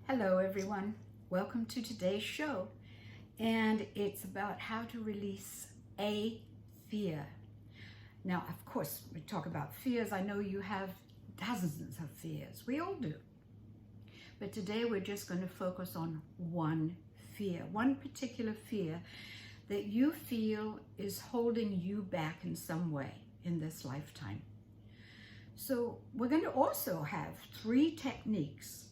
Hello everyone, welcome to today's show, and it's about how to release a fear. Now, of course, we talk about fears. I know you have dozens of fears. We all do. But today we're just going to focus on one fear, one particular fear that you feel is holding you back in some way in this lifetime. So we're going to also have three techniques,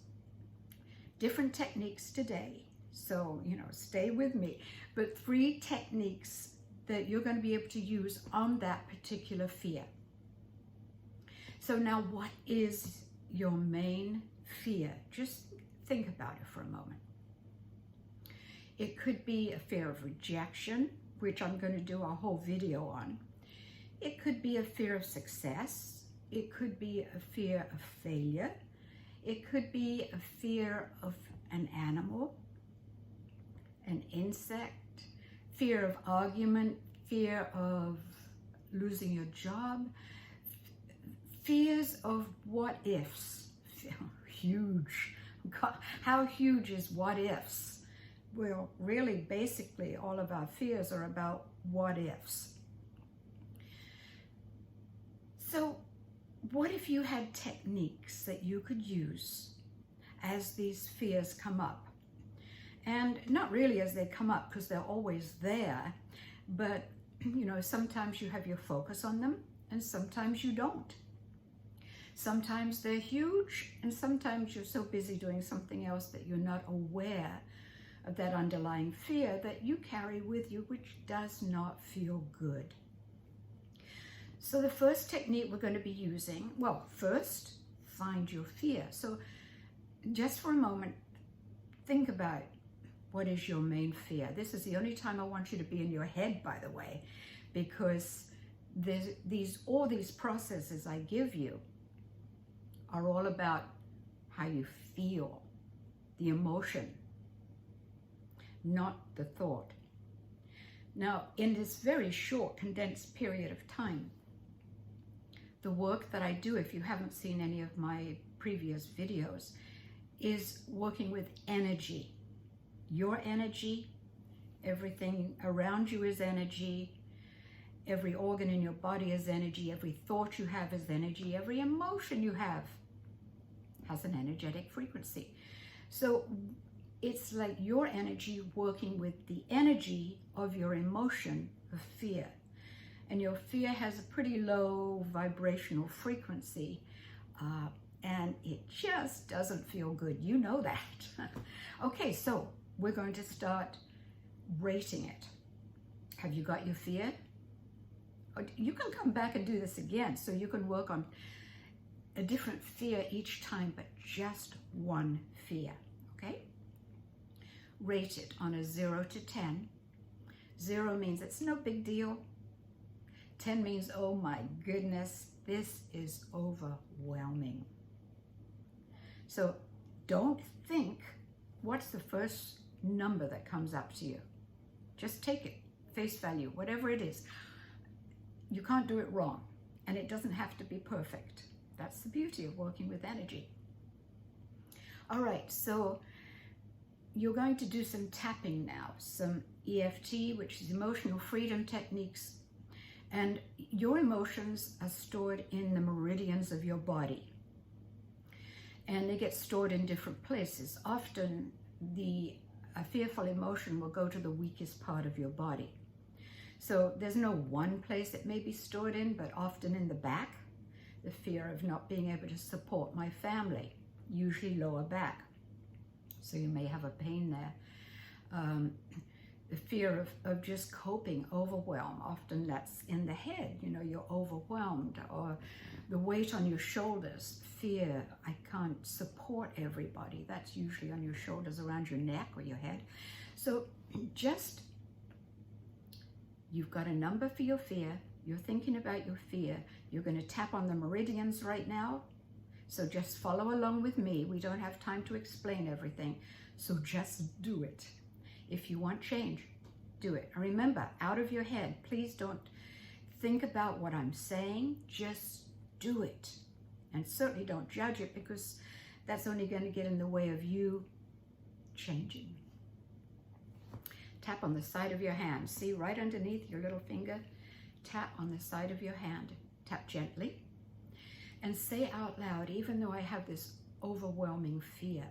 different techniques today. So, stay with me. But three techniques that you're going to be able to use on that particular fear. So now, what is your main fear? Just think about it for a moment. It could be a fear of rejection, which I'm going to do a whole video on. It could be a fear of success. It could be a fear of failure. It could be a fear of an animal, an insect, fear of argument, fear of losing your job, fears of what ifs. Huge. God, how huge is what ifs? Well, really, basically, all of our fears are about what ifs. So, what if you had techniques that you could use as these fears come up? And not really as they come up, because they're always there, but sometimes you have your focus on them and sometimes you don't. Sometimes they're huge and sometimes you're so busy doing something else that you're not aware of that underlying fear that you carry with you, which does not feel good. So the first technique we're going to be using, well, first, find your fear. So just for a moment, think about what is your main fear. This is the only time I want you to be in your head, by the way, because all these processes I give you are all about how you feel, the emotion, not the thought. Now, in this very short, condensed period of time, the work that I do, if you haven't seen any of my previous videos, is working with energy. Your energy, everything around you is energy, every organ in your body is energy, every thought you have is energy, every emotion you have has an energetic frequency. So it's like your energy working with the energy of your emotion of fear. And your fear has a pretty low vibrational frequency, and it just doesn't feel good. You know that. Okay, so we're going to start rating it. Have you got your fear? You can come back and do this again, so you can work on a different fear each time, but just one fear, okay? Rate it on a 0 to 10. 0 means it's no big deal. 10 means, oh my goodness, this is overwhelming. So don't think, what's the first number that comes up to you? Just take it, face value, whatever it is. You can't do it wrong, and it doesn't have to be perfect. That's the beauty of working with energy. All right, so you're going to do some tapping now, some EFT, which is emotional freedom techniques. And your emotions are stored in the meridians of your body. And they get stored in different places. Often a fearful emotion will go to the weakest part of your body. So there's no one place it may be stored in, but often in the back, the fear of not being able to support my family, usually lower back. So you may have a pain there. The fear of just coping, overwhelm, often that's in the head, you're overwhelmed, or the weight on your shoulders, fear, I can't support everybody, that's usually on your shoulders, around your neck or your head. So just, you've got a number for your fear, you're thinking about your fear, you're going to tap on the meridians right now, so just follow along with me. We don't have time to explain everything, so just do it. If you want change, do it. And remember, out of your head, please don't think about what I'm saying, just do it. And certainly don't judge it, because that's only going to get in the way of you changing. Tap on the side of your hand. See, right underneath your little finger, tap on the side of your hand. Tap gently and say out loud, even though I have this overwhelming fear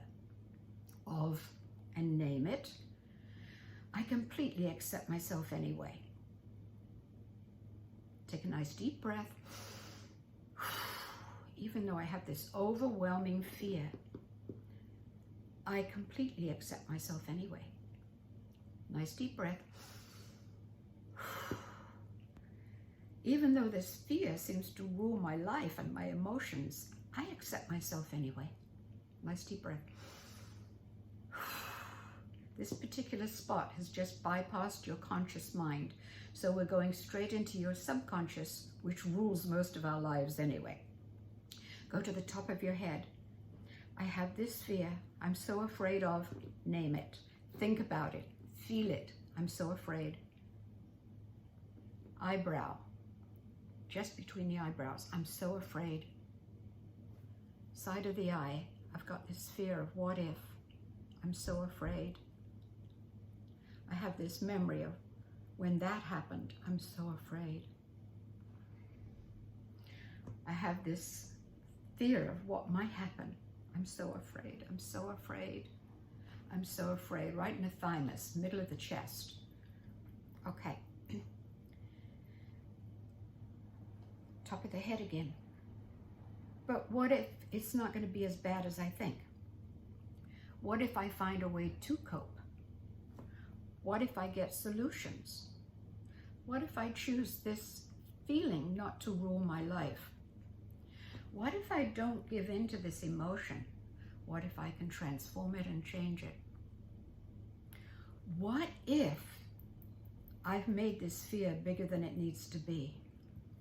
of, and name it, I completely accept myself anyway. Take a nice deep breath. Even though I have this overwhelming fear, I completely accept myself anyway. Nice deep breath. Even though this fear seems to rule my life and my emotions, I accept myself anyway. Nice deep breath. This particular spot has just bypassed your conscious mind, so we're going straight into your subconscious, which rules most of our lives anyway. Go to the top of your head. I have this fear. I'm so afraid of, name it. Think about it. Feel it. I'm so afraid. Eyebrow. Just between the eyebrows. I'm so afraid. Side of the eye. I've got this fear of what if. I'm so afraid. I have this memory of when that happened. I'm so afraid. I have this fear of what might happen. I'm so afraid. I'm so afraid. I'm so afraid. Right in the thymus, middle of the chest. Okay. Top of the head again. But what if it's not going to be as bad as I think? What if I find a way to cope? What if I get solutions? What if I choose this feeling not to rule my life? What if I don't give in to this emotion? What if I can transform it and change it? What if I've made this fear bigger than it needs to be?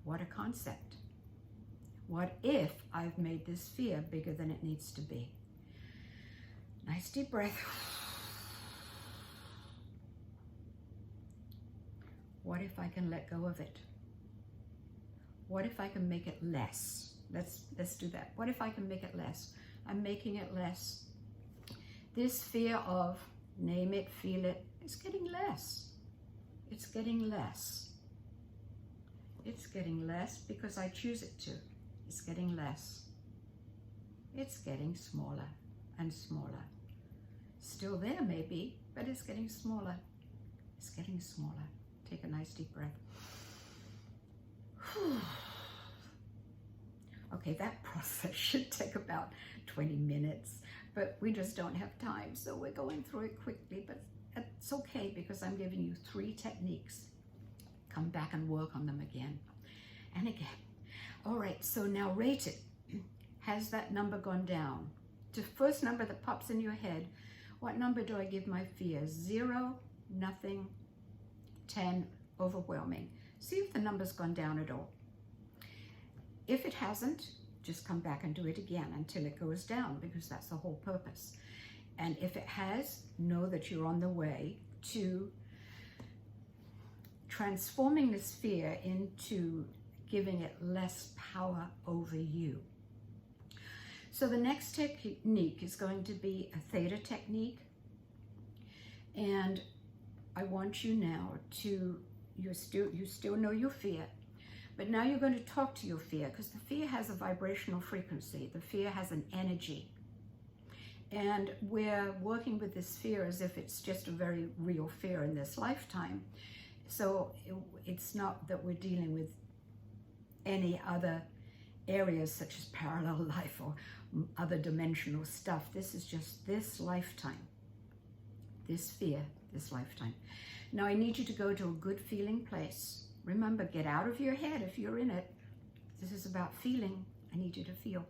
What a concept. What if I've made this fear bigger than it needs to be? Nice deep breath. What if I can let go of it? What if I can make it less? Let's do that. What if I can make it less? I'm making it less. This fear of, name it, feel it, is getting less. It's getting less. It's getting less because I choose it to. It's getting less. It's getting smaller and smaller. Still there maybe, but it's getting smaller. It's getting smaller. Take a nice deep breath. Okay, that process should take about 20 minutes, but we just don't have time, so we're going through it quickly, but it's okay because I'm giving you 3 techniques. Come back and work on them again and again. All right, so now rate it. Has that number gone down? The first number that pops in your head, what number do I give my fear? 0, nothing, 10, overwhelming. See if the number's gone down at all. If it hasn't, just come back and do it again until it goes down, because that's the whole purpose. And if it has, know that you're on the way to transforming this fear into giving it less power over you. So the next technique is going to be a theta technique. And I want you now to, you still know your fear, but now you're going to talk to your fear, because the fear has a vibrational frequency. The fear has an energy. And we're working with this fear as if it's just a very real fear in this lifetime. So it's not that we're dealing with any other areas such as parallel life or other dimensional stuff. This is just this lifetime, this fear, this lifetime. Now I need you to go to a good feeling place. Remember, get out of your head if you're in it. This is about feeling. I need you to feel.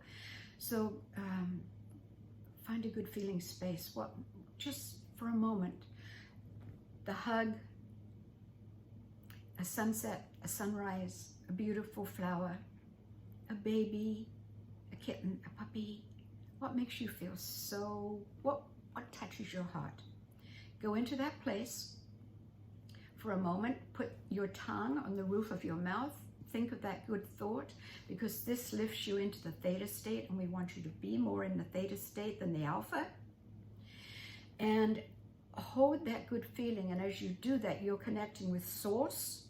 So find a good feeling space. Just for a moment, the hug, a sunset, a sunrise, a beautiful flower, a baby, a kitten, a puppy. What makes you feel so, what touches your heart? Go into that place for a moment. Put your tongue on the roof of your mouth. Think of that good thought, because this lifts you into the theta state, and we want you to be more in the theta state than the alpha. And hold that good feeling. And as you do that, you're connecting with Source,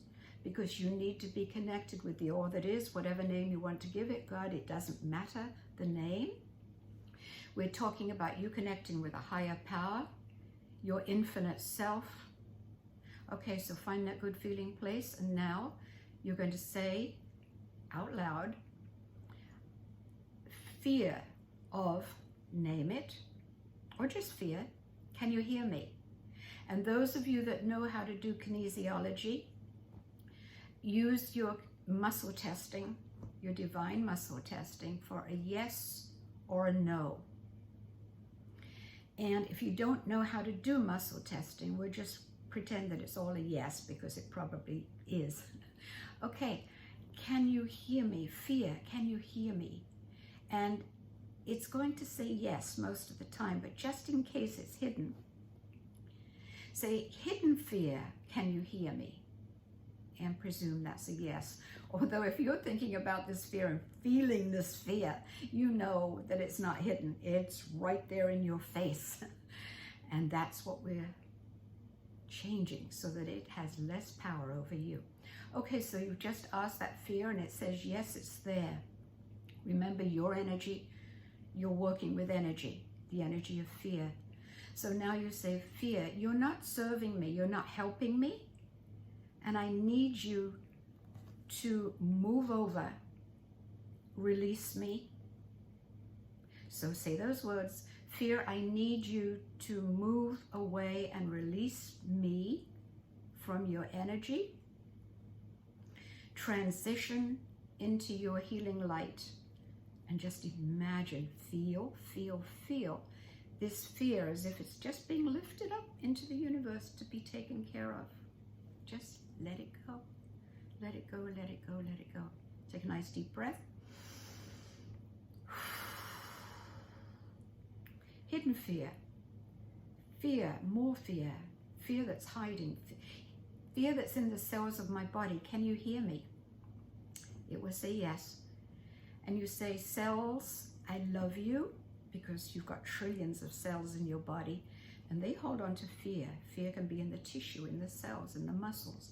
because you need to be connected with the all that is, whatever name you want to give it. God, it doesn't matter the name. We're talking about you connecting with a higher power, your infinite self. Okay, so find that good feeling place. And now you're going to say out loud, fear of, name it, or just fear. Can you hear me? And those of you that know how to do kinesiology, use your muscle testing, your divine muscle testing, for a yes or a no. And if you don't know how to do muscle testing, we'll just pretend that it's all a yes, because it probably is. Okay, can you hear me? Fear, can you hear me? And it's going to say yes most of the time, but just in case it's hidden, say, hidden fear, can you hear me? And presume that's a yes. Although if you're thinking about this fear and feeling this fear, you know that it's not hidden. It's right there in your face. And that's what we're changing, so that it has less power over you. Okay, so you just asked that fear and it says, yes, it's there. Remember, your energy, you're working with energy, the energy of fear. So now you say, fear, you're not serving me, you're not helping me, and I need you to move over, release me. So say those words, fear, I need you to move away and release me from your energy. Transition into your healing light. And just imagine, feel this fear as if it's just being lifted up into the universe to be taken care of. Just let it go. Let it go, let it go, let it go. Take a nice deep breath. Hidden fear. Fear, more fear. Fear that's hiding. Fear that's in the cells of my body. Can you hear me? It will say yes. And you say, cells, I love you, because you've got trillions of cells in your body, and they hold on to fear. Fear can be in the tissue, in the cells, in the muscles,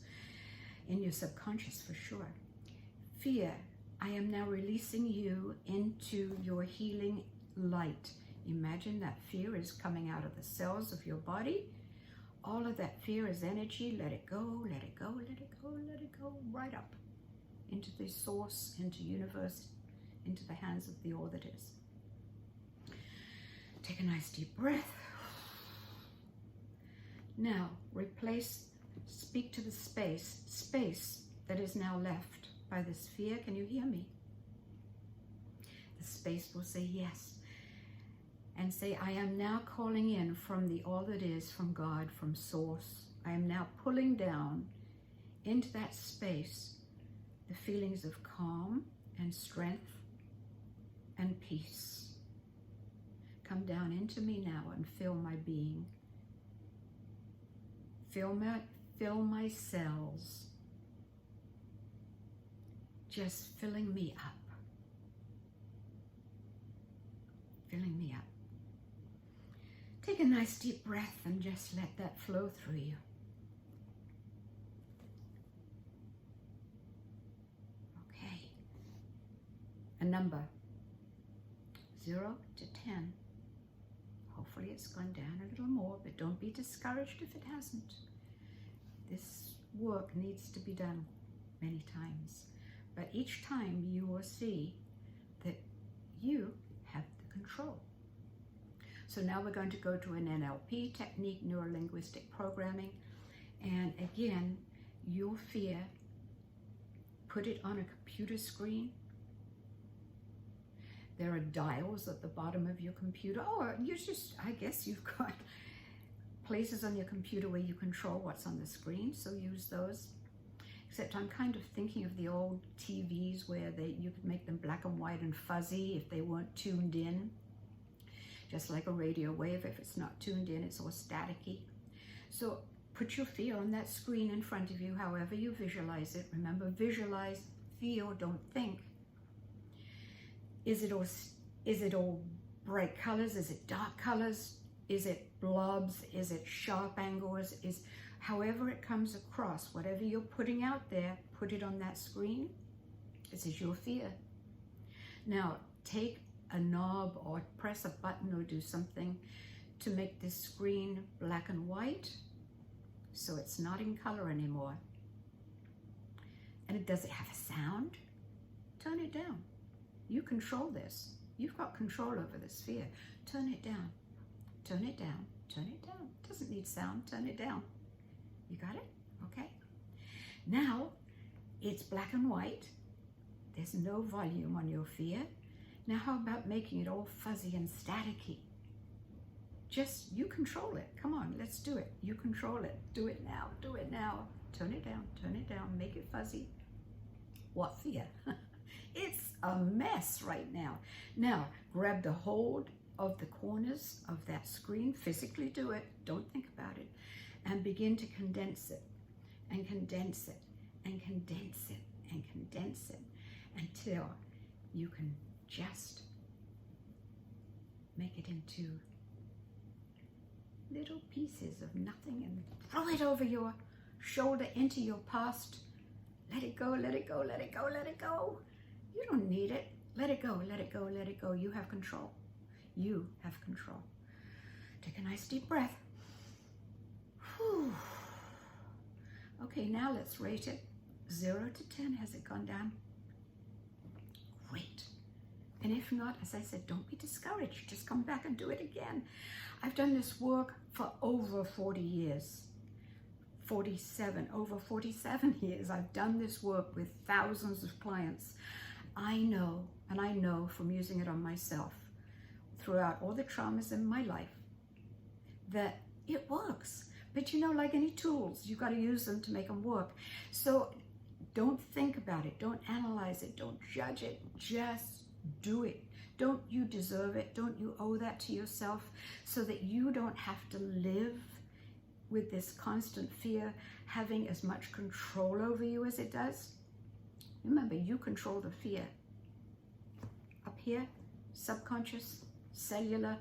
in your subconscious for sure. Fear, I am now releasing you into your healing light. Imagine that fear is coming out of the cells of your body. All of that fear is energy. Let it go, let it go, let it go, let it go, right up into the source, into universe, into the hands of the all that is. Take a nice deep breath. Now speak to the space that is now left by this fear. Can you hear me? The space will say yes. And say, I am now calling in from the all that is, from God, from source. I am now pulling down into that space the feelings of calm and strength and peace. Come down into me now and fill my being. Fill my cells. Just filling me up. Filling me up. Take a nice deep breath and just let that flow through you. Okay. A number. 0 to 10. Hopefully it's gone down a little more, but don't be discouraged if it hasn't. This work needs to be done many times, but each time you will see that you have the control. So now we're going to go to an NLP technique, neuro-linguistic programming, and again, your fear, put it on a computer screen. There are dials at the bottom of your computer. Or I guess you've got places on your computer where you control what's on the screen, so use those. Except I'm kind of thinking of the old TVs where you could make them black and white and fuzzy if they weren't tuned in. Just like a radio wave, if it's not tuned in, it's all staticky. So put your fear on that screen in front of you, however you visualize it. Remember, visualize, feel, don't think. Is it all bright colors? Is it dark colors? Is it blobs? Is it sharp angles? Is however it comes across, whatever you're putting out there, put it on that screen. This is your fear. Now, take a knob or press a button or do something to make this screen black and white so it's not in color anymore. And does it have a sound? Turn it down. You control this. You've got control over this fear. Turn it down. Turn it down. Turn it down. Doesn't need sound. Turn it down. You got it? Okay. Now it's black and white. There's no volume on your fear. Now how about making it all fuzzy and staticky? Just you control it. Come on, let's do it. You control it. Do it now. Do it now. Turn it down. Turn it down. Make it fuzzy. What fear? It's a mess right now. Now grab the hold of the corners of that screen. Physically do it. Don't think about it. And begin to condense it and condense it and condense it and condense it until you can just make it into little pieces of nothing and throw it over your shoulder into your past. Let it go, let it go, let it go, let it go. You don't need it. Let it go, let it go, let it go. You have control. You have control. Take a nice deep breath. Whew. Okay, now let's rate it. 0 to 10. Has it gone down? Great. And if not, as I said, don't be discouraged. Just come back and do it again. I've done this work for over 40 years. Over 47 years. I've done this work with thousands of clients. I know, and I know from using it on myself throughout all the traumas in my life, that it works. But you know, like any tools, you've got to use them to make them work. So don't think about it. Don't analyze it. Don't judge it. Just do it. Don't you deserve it? Don't you owe that to yourself so that you don't have to live with this constant fear having as much control over you as it does? Remember, you control the fear. Up here, subconscious, cellular,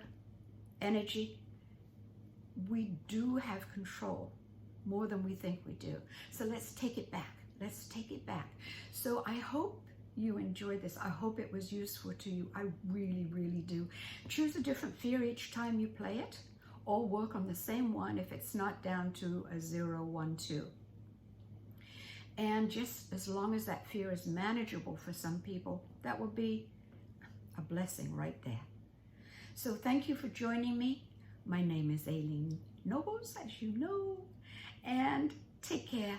energy. We do have control more than we think we do. So let's take it back. Let's take it back. So I hope you enjoyed this. I hope it was useful to you. I really, really do. Choose a different fear each time you play it, or work on the same one if it's not down to a 0, 1, 2. And just as long as that fear is manageable for some people, that will be a blessing right there. So thank you for joining me. My name is Aileen Nobles, as you know, and take care.